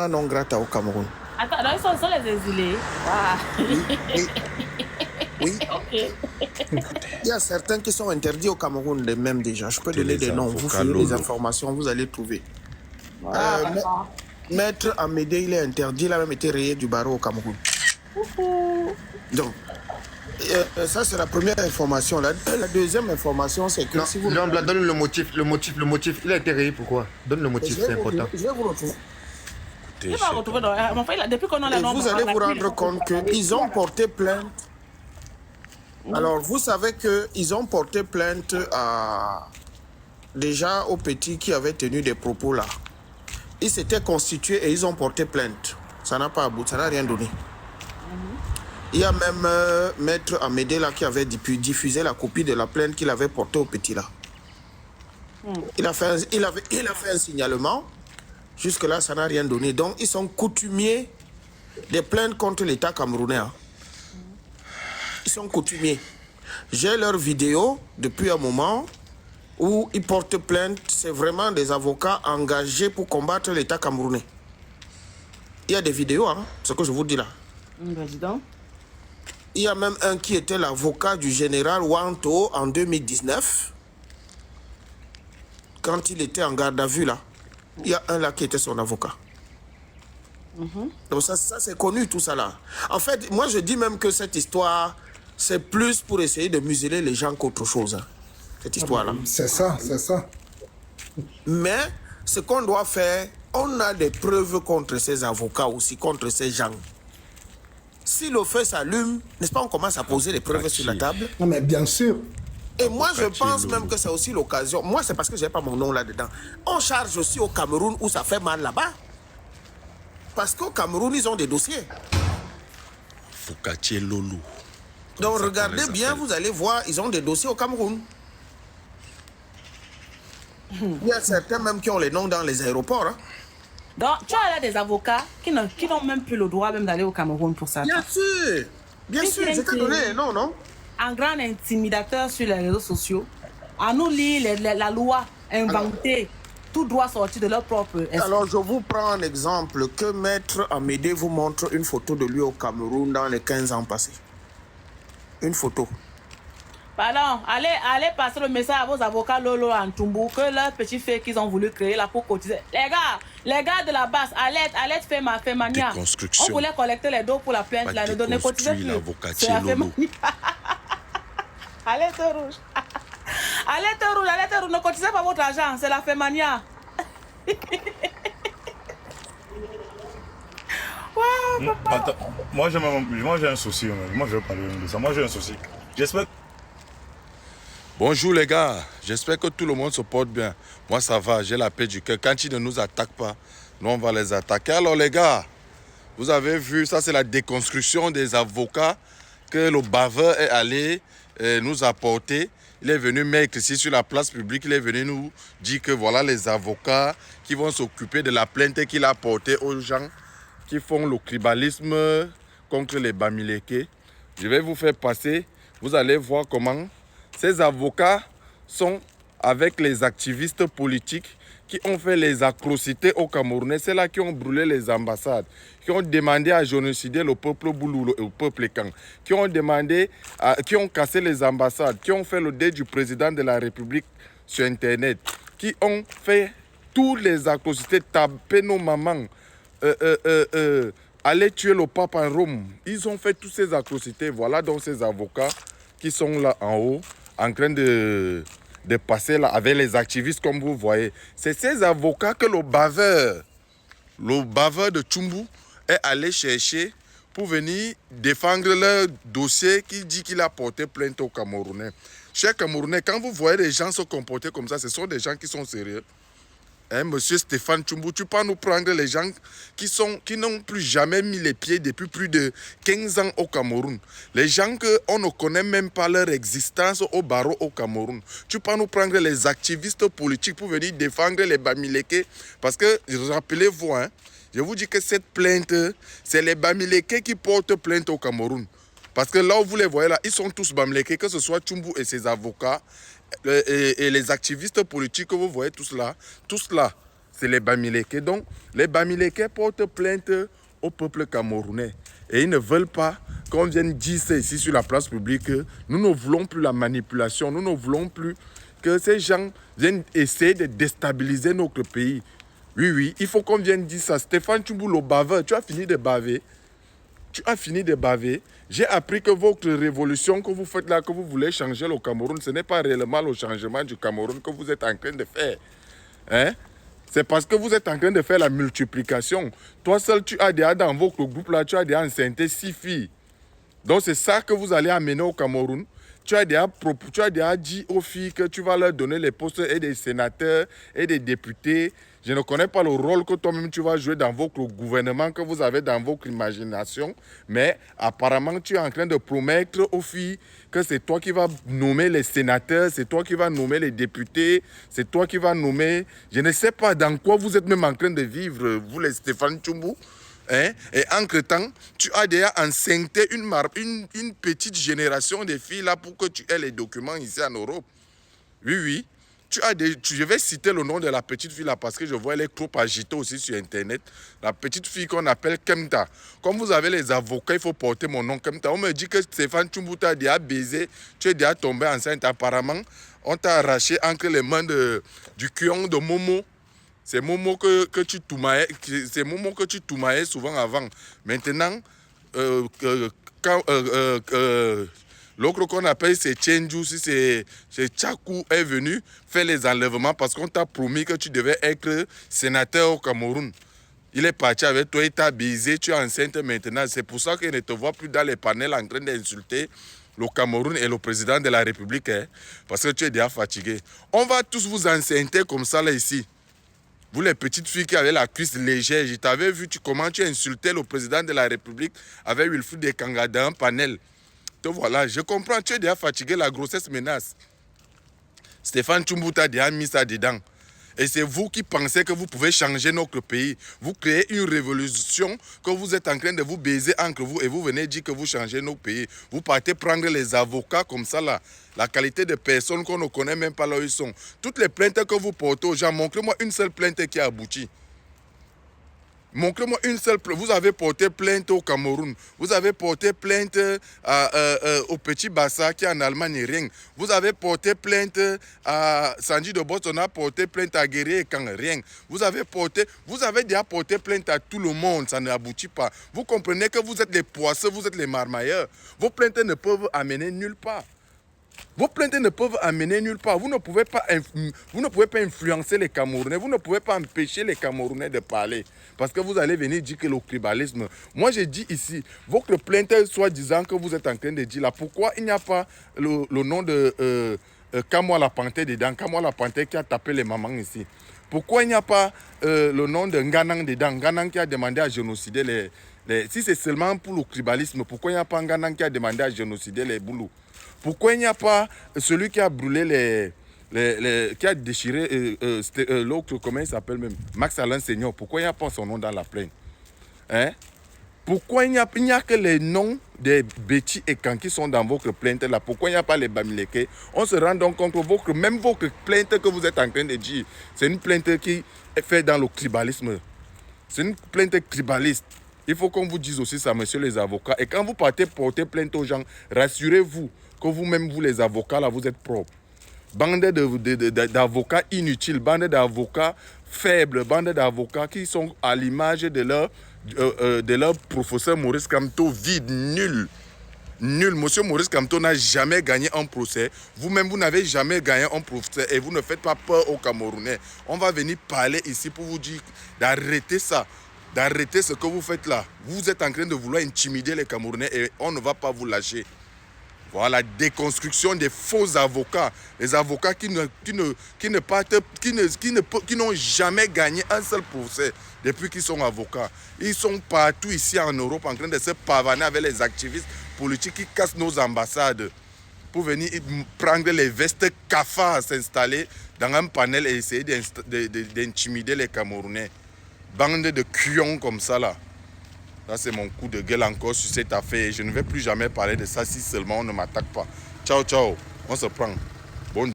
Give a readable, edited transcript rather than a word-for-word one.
non grata au Cameroun. Attends, là, ils sont les exilés. Ah. Oui, oui. Ok. Il y a certains qui sont interdits au Cameroun, les mêmes déjà. Je peux donner des noms. Vous avocats fouillez les Lolo. informations, vous allez trouver. Voilà. Maître Amédée, il est interdit, il a même été rayé du barreau au Cameroun. Donc, ça c'est la première information. La deuxième information, c'est que non, si vous... Donne le motif. Il a été rayé pourquoi? Donne le motif, c'est important. Je vais vous retrouver. Je vais pas retrouver depuis qu'on a les Et vous allez vous rendre compte qu'ils ont porté plainte. Alors, vous savez qu'ils ont porté plainte déjà aux petits qui avaient tenu des propos là. Ils s'étaient constitués et ils ont porté plainte. Ça n'a pas abouti, ça n'a rien donné. Il y a même Maître Amédée là qui avait diffusé la copie de la plainte qu'il avait portée aux petits là. Il a fait un signalement. Jusque-là, ça n'a rien donné. Donc, ils sont coutumiers des plaintes contre l'État camerounais. Hein. Ils sont coutumiers. J'ai leur vidéo depuis un moment où ils portent plainte. C'est vraiment des avocats engagés pour combattre l'État camerounais. Il y a des vidéos, hein, ce que je vous dis là. Il y a même un qui était l'avocat du général Wanto en 2019. Quand il était en garde à vue là. Il y a un là qui était son avocat. Donc ça c'est connu tout ça là. En fait, moi je dis même que cette histoire, c'est plus pour essayer de museler les gens qu'autre chose. Hein, cette histoire-là. C'est ça, c'est ça. Mais ce qu'on doit faire, on a des preuves contre ces avocats aussi, contre ces gens. Si le feu s'allume, n'est-ce pas, on commence à poser les preuves sur la table. Non mais bien sûr. Et moi, je pense même que c'est aussi l'occasion. Moi, c'est parce que je n'ai pas mon nom là-dedans. On charge aussi au Cameroun où ça fait mal là-bas. Parce qu'au Cameroun, ils ont des dossiers. Focatier Lolo. Donc, regardez bien, vous allez voir, ils ont des dossiers au Cameroun. Il y a certains même qui ont les noms dans les aéroports. Hein. Donc, tu as là des avocats qui n'ont même plus le droit même d'aller au Cameroun pour ça. Bien sûr. Bien sûr, je t'ai donné les noms, non? Un grand intimidateur sur les réseaux sociaux, à nous lire la loi inventée, tout droit sorti de leur propre esprit. Alors, je vous prends un exemple que Maître Amédée vous montre une photo de lui au Cameroun dans les 15 ans passés. Une photo. Pardon, allez passer le message à vos avocats Lolo en Tumbu que leur petit fait qu'ils ont voulu créer là pour cotiser. Les gars de la base, allez faire mania. On voulait collecter les dos pour la plainte, là, ne donner cotiser plus. C'est la Fémania. Alerte rouge. Alerte rouge, ne cotisez pas votre argent, c'est la Fémania. Wow, Attends, moi j'ai un souci, moi je vais parler de ça, moi j'ai un souci. J'espère. Bonjour les gars, j'espère que tout le monde se porte bien. Moi ça va, j'ai la paix du cœur. Quand ils ne nous attaquent pas, nous on va les attaquer. Alors les gars, vous avez vu, ça c'est la déconstruction des avocats que le baveur est allé nous apporter. Il est venu mettre ici sur la place publique, il est venu nous dire que voilà les avocats qui vont s'occuper de la plainte qu'il a portée aux gens qui font le tribalisme contre les Bamileke. Je vais vous faire passer, vous allez voir comment ces avocats sont avec les activistes politiques qui ont fait les atrocités au Camerounais. C'est là qui ont brûlé les ambassades, qui ont demandé à génocider le peuple Bouloulou et le peuple Kang, qui ont cassé les ambassades, qui ont fait le dé du président de la République sur Internet, qui ont fait toutes les atrocités, taper nos mamans, aller tuer le pape en Rome. Ils ont fait toutes ces atrocités. Voilà donc ces avocats qui sont là en haut, en train de passer là avec les activistes comme vous voyez. C'est ces avocats que le baveur de Tumbu est allé chercher pour venir défendre leur dossier qui dit qu'il a porté plainte aux Camerounais. Chers Camerounais, quand vous voyez des gens se comporter comme ça, ce sont des gens qui sont sérieux. Hein, monsieur Stéphane Tumbu, tu peux nous prendre les gens qui n'ont plus jamais mis les pieds depuis plus de 15 ans au Cameroun. Les gens qu'on ne connaît même pas leur existence au barreau au Cameroun. Tu peux nous prendre les activistes politiques pour venir défendre les Bamileke. Parce que, rappelez-vous, hein, je vous dis que cette plainte, c'est les Bamileke qui portent plainte au Cameroun. Parce que là où vous les voyez là, ils sont tous Bamileke, que ce soit Tumbu et ses avocats. Et les activistes politiques que vous voyez tous là, c'est les Bamileke. Donc, les Bamileke portent plainte au peuple camerounais. Et ils ne veulent pas qu'on vienne dire ça ici sur la place publique. Nous ne voulons plus la manipulation. Nous ne voulons plus que ces gens viennent essayer de déstabiliser notre pays. Oui, oui, il faut qu'on vienne dire ça. Stéphane Tshumbu, le baveur, tu as fini de baver. Tu as fini de baver. J'ai appris que votre révolution que vous faites là, que vous voulez changer le Cameroun, ce n'est pas réellement le changement du Cameroun que vous êtes en train de faire. Hein? C'est parce que vous êtes en train de faire la multiplication. Toi seul, tu as déjà dans votre groupe là, tu as déjà enceinté 6 filles. Donc c'est ça que vous allez amener au Cameroun. Tu as déjà dit aux filles que tu vas leur donner les postes et des sénateurs et des députés. Je ne connais pas le rôle que toi-même tu vas jouer dans votre gouvernement que vous avez dans votre imagination. Mais apparemment, tu es en train de promettre aux filles que c'est toi qui vas nommer les sénateurs, c'est toi qui vas nommer les députés, c'est toi qui vas nommer... Je ne sais pas dans quoi vous êtes même en train de vivre, vous les Stéphane Tshumbu. Hein? Et entre-temps, tu as déjà enceinté une petite génération de filles là pour que tu aies les documents ici en Europe. Oui, oui. Je vais citer le nom de la petite fille là parce que je vois elle est trop agitée aussi sur Internet. La petite fille qu'on appelle Kemta. Comme vous avez les avocats, il faut porter mon nom Kemta. On me dit que Stéphane Tshumbu t'a déjà baisé, tu es déjà tombé enceinte. Apparemment, on t'a arraché entre les mains du cuon de Momo. C'est Momo que tu toumaillais, c'est Momo que tu toumaillais souvent avant. Maintenant, l'autre qu'on appelle c'est Tchenju, si c'est Tchakou est venu faire les enlèvements parce qu'on t'a promis que tu devais être sénateur au Cameroun. Il est parti avec toi, il t'a baisé, tu es enceinte maintenant. C'est pour ça qu'il ne te voit plus dans les panels en train d'insulter le Cameroun et le président de la République. Hein, parce que tu es déjà fatigué. On va tous vous enceinter comme ça là ici. Vous les petites filles qui avaient la cuisse légère, je t'avais vu comment tu insultais le président de la République avec Wilfried Ekanga dans un panel. Te voilà, je comprends, tu es déjà fatigué, la grossesse menace. Stéphane Tshumbu t'a déjà mis ça dedans. Et c'est vous qui pensez que vous pouvez changer notre pays. Vous créez une révolution que vous êtes en train de vous baiser entre vous et vous venez dire que vous changez notre pays. Vous partez prendre les avocats comme ça là. La qualité de personnes qu'on ne connaît même pas là où ils sont. Toutes les plaintes que vous portez aux gens, montrez-moi une seule plainte qui a abouti. Montrez-moi une seule plainte. Vous avez porté plainte au Cameroun. Vous avez porté plainte au Petit Bassa qui est en Allemagne, rien. Vous avez porté plainte à Sanji de Boss, on a porté plainte à Guerrier et Kang, rien. Vous avez déjà porté plainte à tout le monde, ça n'aboutit pas. Vous comprenez que vous êtes les poisseux, vous êtes les marmailleurs. Vos plaintes ne peuvent amener nulle part. Vos plaintes ne peuvent amener nulle part. Vous ne pouvez pas influencer les Camerounais. Vous ne pouvez pas empêcher les Camerounais de parler. Parce que vous allez venir dire que le tribalisme... Moi, j'ai dit ici, votre plainte, soi-disant que vous êtes en train de dire là, pourquoi il n'y a pas le nom de Kamoa la Panthère dedans, Kamoa la Panthère qui a tapé les mamans ici. Pourquoi il n'y a pas le nom de Nganang dedans, Nganang qui a demandé à génocider les... Si c'est seulement pour le tribalisme, pourquoi il n'y a pas Nganang qui a demandé à génocider les Boulous? Pourquoi il n'y a pas celui qui a brûlé qui a déchiré l'autre, comment il s'appelle même, Max Alain Seigneur? Pourquoi il n'y a pas son nom dans la plainte? Hein? Pourquoi il n'y a que les noms des Betty et Kan qui sont dans votre plainte là? Pourquoi il n'y a pas les Bamileke? On se rend donc compte que même votre plainte que vous êtes en train de dire, c'est une plainte qui est faite dans le tribalisme. C'est une plainte tribaliste. Il faut qu'on vous dise aussi ça, messieurs les avocats. Et quand vous partez porter plainte aux gens, rassurez-vous que vous-même, vous les avocats, là, vous êtes propres. Bande d'avocats inutiles, bande d'avocats faibles, bande d'avocats qui sont à l'image de leur professeur Maurice Kamto, vide, nul. Nul. Monsieur Maurice Kamto n'a jamais gagné un procès. Vous-même, vous n'avez jamais gagné un procès et vous ne faites pas peur aux Camerounais. On va venir parler ici pour vous dire d'arrêter ça. D'arrêter ce que vous faites là. Vous êtes en train de vouloir intimider les Camerounais et on ne va pas vous lâcher. Voilà, déconstruction des faux avocats. Les avocats qui n'ont jamais gagné un seul procès depuis qu'ils sont avocats. Ils sont partout ici en Europe en train de se pavaner avec les activistes politiques qui cassent nos ambassades pour venir prendre les vestes cafards, s'installer dans un panel et essayer d'intimider les Camerounais. Bande de cuons comme ça là. Là, c'est mon coup de gueule encore sur cette affaire. Je ne vais plus jamais parler de ça si seulement on ne m'attaque pas. Ciao, ciao. On se prend. Bonne